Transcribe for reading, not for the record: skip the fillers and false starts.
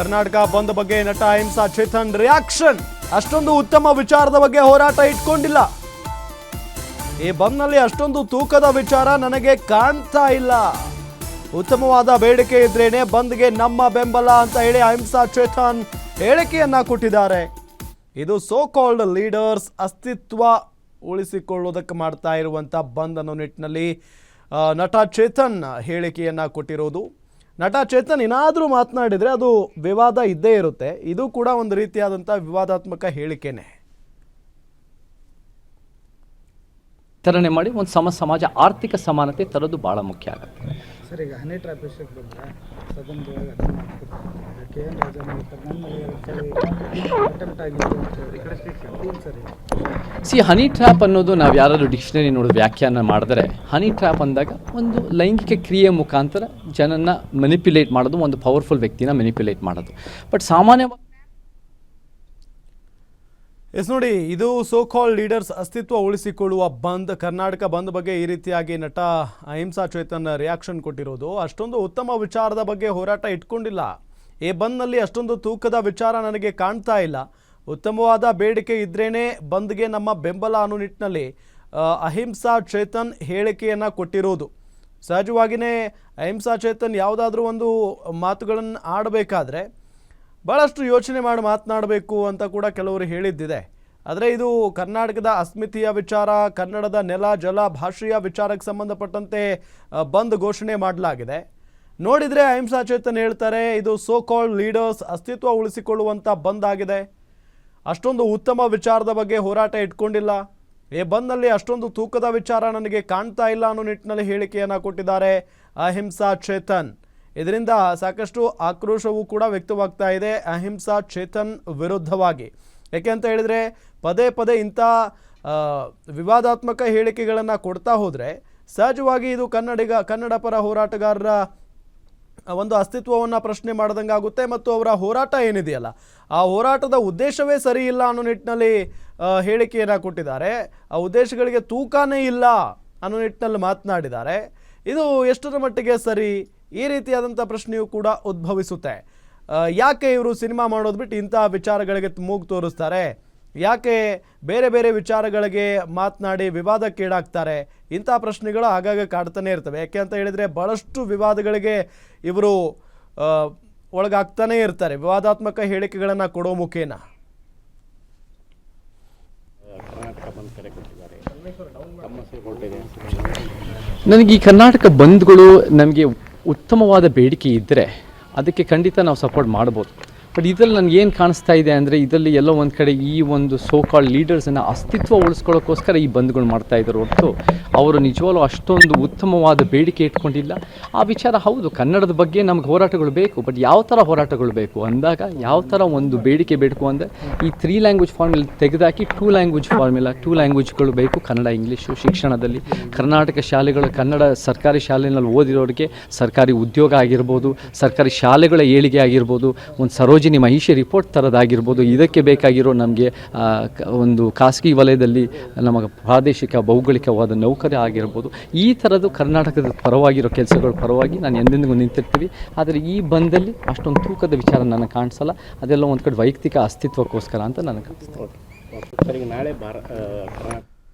ಕರ್ನಾಟಕ ಬಂದ್ ಬಗ್ಗೆ ನಟ ಅಹಿಂಸಾ ಚೇತನ್ ರಿಯಾಕ್ಷನ್. ಅಷ್ಟೊಂದು ಉತ್ತಮ ವಿಚಾರದ ಬಗ್ಗೆ ಹೋರಾಟ ಇಟ್ಕೊಂಡಿಲ್ಲ. ಈ ಬಂದ್ನಲ್ಲಿ ಅಷ್ಟೊಂದು ತೂಕದ ವಿಚಾರ ನನಗೆ ಕಾಣ್ತಾ ಇಲ್ಲ. ಉತ್ತಮವಾದ ಬೇಡಿಕೆ ಇದ್ರೇನೆ ಬಂದ್ಗೆ ನಮ್ಮ ಬೆಂಬಲ ಅಂತ ಹೇಳಿ ಅಹಿಂಸಾ ಚೇತನ್ ಹೇಳಿಕೆಯನ್ನ ಕೊಟ್ಟಿದ್ದಾರೆ. ಇದು ಸೋ ಕಾಲ್ಡ್ ಲೀಡರ್ಸ್ ಅಸ್ತಿತ್ವ ಉಳಿಸಿಕೊಳ್ಳುವುದಕ್ಕೆ ಮಾಡ್ತಾ ಇರುವಂಥ ಬಂದ್ ಅನ್ನೋ ನಿಟ್ಟಿನಲ್ಲಿ ನಟ ಚೇತನ್ ಹೇಳಿಕೆಯನ್ನ ಕೊಟ್ಟಿರೋದು. ನಟ ಚೇತನ್ ಏನಾದರೂ ಮಾತನಾಡಿದರೆ ಅದು ವಿವಾದ ಇದ್ದೇ ಇರುತ್ತೆ. ಇದು ಕೂಡ ಒಂದು ರೀತಿಯಾದಂಥ ವಿವಾದಾತ್ಮಕ ಹೇಳಿಕೆನೆ. ವಿತರಣೆ ಮಾಡಿ ಒಂದು ಸಮಾಜ ಆರ್ಥಿಕ ಸಮಾನತೆ ತರೋದು ಭಾಳ ಮುಖ್ಯ ಆಗುತ್ತೆ. ಸರ್, ಈಗ ಹನಿ ಟ್ರ್ಯಾಪ್ ವಿಷಯಕ್ಕೆ ಬಂದರೆ ಸದನದೊಳಗೆ KN ಸಿ ಹನಿ ಟ್ರ್ಯಾಪ್ ಅನ್ನೋದು ನಾವು ಯಾರಾದರೂ ಡಿಕ್ಷನರಿ ನೋಡೋ ವ್ಯಾಖ್ಯಾನ ಮಾಡಿದ್ರೆ ಹನಿ ಟ್ರ್ಯಾಪ್ ಅಂದಾಗ ಒಂದು ಲೈಂಗಿಕ ಕ್ರಿಯೆ ಮುಖಾಂತರ ಜನನ ಮೆನಿಪ್ಯುಲೇಟ್ ಮಾಡೋದು, ಒಂದು ಪವರ್ಫುಲ್ ವ್ಯಕ್ತಿನ ಮೆನಿಪ್ಯುಲೇಟ್ ಮಾಡೋದು. ಬಟ್ ಸಾಮಾನ್ಯವಾಗಿ ನೋಡಿ, ಇದು ಸೋ ಕಾಲ್ ಲೀಡರ್ಸ್ ಅಸ್ತಿತ್ವ ಉಳಿಸಿಕೊಳ್ಳುವ ಬಂದ್, ಕರ್ನಾಟಕ ಬಂದ್ ಬಗ್ಗೆ ಈ ರೀತಿಯಾಗಿ ನಟ ಅಹಿಂಸಾ ಚೇತನ್ ರಿಯಾಕ್ಷನ್ ಕೊಟ್ಟಿರೋದು. ಅಷ್ಟೊಂದು ಉತ್ತಮ ವಿಚಾರದ ಬಗ್ಗೆ ಹೋರಾಟ ಇಟ್ಕೊಂಡಿಲ್ಲ. ಈ ಬಂದ್ನಲ್ಲಿ ಅಷ್ಟೊಂದು ತೂಕದ ವಿಚಾರ ನನಗೆ ಕಾಣ್ತಾ ಇಲ್ಲ. ಉತ್ತಮವಾದ ಬೇಡಿಕೆ ಇದ್ರೇನೆ ಬಂದ್ಗೆ ನಮ್ಮ ಬೆಂಬಲ ಅನ್ನೋ ನಿಟ್ಟಿನಲ್ಲಿ ಅಹಿಂಸಾ ಚೇತನ್ ಹೇಳಿಕೆಯನ್ನು ಕೊಟ್ಟಿರೋದು. ಸಹಜವಾಗಿಯೇ ಅಹಿಂಸಾ ಚೇತನ್ ಯಾವುದಾದ್ರೂ ಒಂದು ಮಾತುಗಳನ್ನು ಆಡಬೇಕಾದ್ರೆ ಭಾಳಷ್ಟು ಯೋಚನೆ ಮಾಡಿ ಮಾತನಾಡಬೇಕು ಅಂತ ಕೂಡ ಕೆಲವರು ಹೇಳಿದ್ದಿದೆ. ಆದರೆ ಇದು ಕರ್ನಾಟಕದ ಅಸ್ಮಿತೆಯ ವಿಚಾರ, ಕನ್ನಡದ ನೆಲ ಜಲ ಭಾಷೆಯ ವಿಚಾರಕ್ಕೆ ಸಂಬಂಧಪಟ್ಟಂತೆ ಬಂದ್ ಘೋಷಣೆ ಮಾಡಲಾಗಿದೆ. ನೋಡಿದರೆ ಅಹಿಂಸಾ ಚೇತನ್ ಹೇಳ್ತಾರೆ ಇದು ಸೋ ಕಾಲ್ಡ್ ಲೀಡರ್ಸ್ ಅಸ್ತಿತ್ವ ಉಳಿಸಿಕೊಳ್ಳುವಂಥ ಬಂದ್ ಆಗಿದೆ. ಅಷ್ಟೊಂದು ಉತ್ತಮ ವಿಚಾರದ ಬಗ್ಗೆ ಹೋರಾಟ ಇಟ್ಕೊಂಡಿಲ್ಲ. ಈ ಬಂದ್ನಲ್ಲಿ ಅಷ್ಟೊಂದು ತೂಕದ ವಿಚಾರ ನನಗೆ ಕಾಣ್ತಾ ಇಲ್ಲ ಅನ್ನೋ ನಿಟ್ಟಿನಲ್ಲಿ ಹೇಳಿಕೆಯನ್ನು ಕೊಟ್ಟಿದ್ದಾರೆ ಅಹಿಂಸಾ ಚೇತನ್. ಇದರಿಂದ ಸಾಕಷ್ಟು ಆಕ್ರೋಶವೂ ಕೂಡ ವ್ಯಕ್ತವಾಗ್ತಾ ಇದೆ ಅಹಿಂಸಾ ಚೇತನ್ ವಿರುದ್ಧವಾಗಿ. ಯಾಕೆ ಅಂತ ಹೇಳಿದರೆ ಪದೇ ಪದೇ ಇಂಥ ವಿವಾದಾತ್ಮಕ ಹೇಳಿಕೆಗಳನ್ನು ಕೊಡ್ತಾ ಹೋದರೆ ಸಹಜವಾಗಿ ಇದು ಕನ್ನಡ ಪರ ಹೋರಾಟಗಾರರ ಒಂದು ಅಸ್ತಿತ್ವವನ್ನು ಪ್ರಶ್ನೆ ಮಾಡ್ದಂಗೆ ಆಗುತ್ತೆ. ಮತ್ತು ಅವರ ಹೋರಾಟ ಏನಿದೆಯಲ್ಲ ಆ ಹೋರಾಟದ ಉದ್ದೇಶವೇ ಸರಿ ಇಲ್ಲ ಅನ್ನೋ ನಿಟ್ಟಿನಲ್ಲಿ ಹೇಳಿಕೆಯನ್ನು ಕೊಟ್ಟಿದ್ದಾರೆ. ಆ ಉದ್ದೇಶಗಳಿಗೆ ತೂಕನೇ ಇಲ್ಲ ಅನ್ನೋ ನಿಟ್ಟಿನಲ್ಲಿ ಮಾತನಾಡಿದ್ದಾರೆ. ಇದು ಎಷ್ಟರ ಮಟ್ಟಿಗೆ ಸರಿ, ಈ ರೀತಿಯಾದಂಥ ಪ್ರಶ್ನೆಯೂ ಕೂಡ ಉದ್ಭವಿಸುತ್ತೆ. ಯಾಕೆ ಇವರು ಸಿನಿಮಾ ಮಾಡೋದು ಬಿಟ್ಟು ಇಂಥ ವಿಚಾರಗಳಿಗೆ ಮೂಗು ತೋರಿಸ್ತಾರೆ? ಯಾಕೆ ಬೇರೆ ಬೇರೆ ವಿಚಾರಗಳಿಗೆ ಮಾತನಾಡಿ ವಿವಾದಕ್ಕೀಡಾಗ್ತಾರೆ? ಇಂಥ ಪ್ರಶ್ನೆಗಳು ಆಗಾಗ ಕಾಡ್ತಾನೆ ಇರ್ತವೆ. ಯಾಕೆ ಅಂತ ಹೇಳಿದರೆ ಭಾಳಷ್ಟು ವಿವಾದಗಳಿಗೆ ಇವರು ಒಳಗಾಗ್ತಾನೇ ಇರ್ತಾರೆ ವಿವಾದಾತ್ಮಕ ಹೇಳಿಕೆಗಳನ್ನು ಕೊಡೋ ಮುಖೇನ. ನನಗೆ ಈ ಕರ್ನಾಟಕ ಬಂದ್ಗಳು ನಮಗೆ ಉತ್ತಮವಾದ ಬೇಡಿಕೆ ಇದ್ದರೆ ಅದಕ್ಕೆ ಖಂಡಿತ ನಾವು ಸಪೋರ್ಟ್ ಮಾಡ್ಬೋದು. ಬಟ್ ಇದರಲ್ಲಿ ನನಗೆ ಏನು ಕಾಣಿಸ್ತಾ ಇದೆ ಅಂದರೆ ಇದರಲ್ಲಿ ಎಲ್ಲೋ ಒಂದು ಕಡೆ ಈ ಒಂದು ಸೋ ಕಾಲ್ಡ್ ಲೀಡರ್ಸನ್ನು ಅಸ್ತಿತ್ವ ಉಳಿಸ್ಕೊಳ್ಳೋಕ್ಕೋಸ್ಕರ ಈ ಬಂದ್ಗಳು ಮಾಡ್ತಾ ಇದ್ದಾರೆ ಹೊರತು ಅವರು ನಿಜವಾಗ್ಲೂ ಅಷ್ಟೊಂದು ಉತ್ತಮವಾದ ಬೇಡಿಕೆ ಇಟ್ಕೊಂಡಿಲ್ಲ. ಆ ವಿಚಾರ ಹೌದು, ಕನ್ನಡದ ಬಗ್ಗೆ ನಮ್ಗೆ ಹೋರಾಟಗಳು ಬೇಕು. ಬಟ್ ಯಾವ ಥರ ಹೋರಾಟಗಳು ಬೇಕು ಅಂದಾಗ, ಯಾವ ಥರ ಒಂದು ಬೇಡಿಕೆ ಬೇಕು ಅಂದರೆ ಈ 3 ಲ್ಯಾಂಗ್ವೇಜ್ ಫಾರ್ಮುಲಾ ತೆಗೆದಾಕಿ 2 ಲ್ಯಾಂಗ್ವೇಜ್ ಫಾರ್ಮುಲಾ, 2 ಲ್ಯಾಂಗ್ವೇಜ್ಗಳು ಬೇಕು. ಕನ್ನಡ, ಇಂಗ್ಲೀಷು ಶಿಕ್ಷಣದಲ್ಲಿ ಕರ್ನಾಟಕ ಶಾಲೆಗಳು, ಕನ್ನಡ ಸರ್ಕಾರಿ ಶಾಲೆಯಲ್ಲಿ ಓದಿರೋರಿಗೆ ಸರ್ಕಾರಿ ಉದ್ಯೋಗ ಆಗಿರ್ಬೋದು, ಸರ್ಕಾರಿ ಶಾಲೆಗಳ ಏಳಿಗೆ ಆಗಿರ್ಬೋದು, ಒಂದು ಸರೋಜಿನಿ ಮಹಿಷಿ ರಿಪೋರ್ಟ್ ಥರದಾಗಿರ್ಬೋದು. ಇದಕ್ಕೆ ಬೇಕಾಗಿರೋ ನಮಗೆ ಒಂದು ಖಾಸಗಿ ವಲಯದಲ್ಲಿ ನಮಗೆ ಪ್ರಾದೇಶಿಕ ಭೌಗೋಳಿಕವಾದ ನೌಕರಿ ಆಗಿರ್ಬೋದು. ಈ ಥರದ್ದು ಕರ್ನಾಟಕದ ಪರವಾಗಿರೋ ಕೆಲಸಗಳ ಪರವಾಗಿ ನಾನು ಎಂದೆಂದಿಗೂ ನಿಂತಿರ್ತೀವಿ. ಆದರೆ ಈ ಬಂದಲ್ಲಿ ಅಷ್ಟೊಂದು ತೂಕದ ವಿಚಾರ ನನಗೆ ಕಾಣಿಸಲ್ಲ. ಅದೆಲ್ಲ ಒಂದು ಕಡೆ ವೈಯಕ್ತಿಕ ಅಸ್ತಿತ್ವಕ್ಕೋಸ್ಕರ ಅಂತ ನನಗೆ ಕಾಣಿಸ್ತದೆ. ನಾಳೆ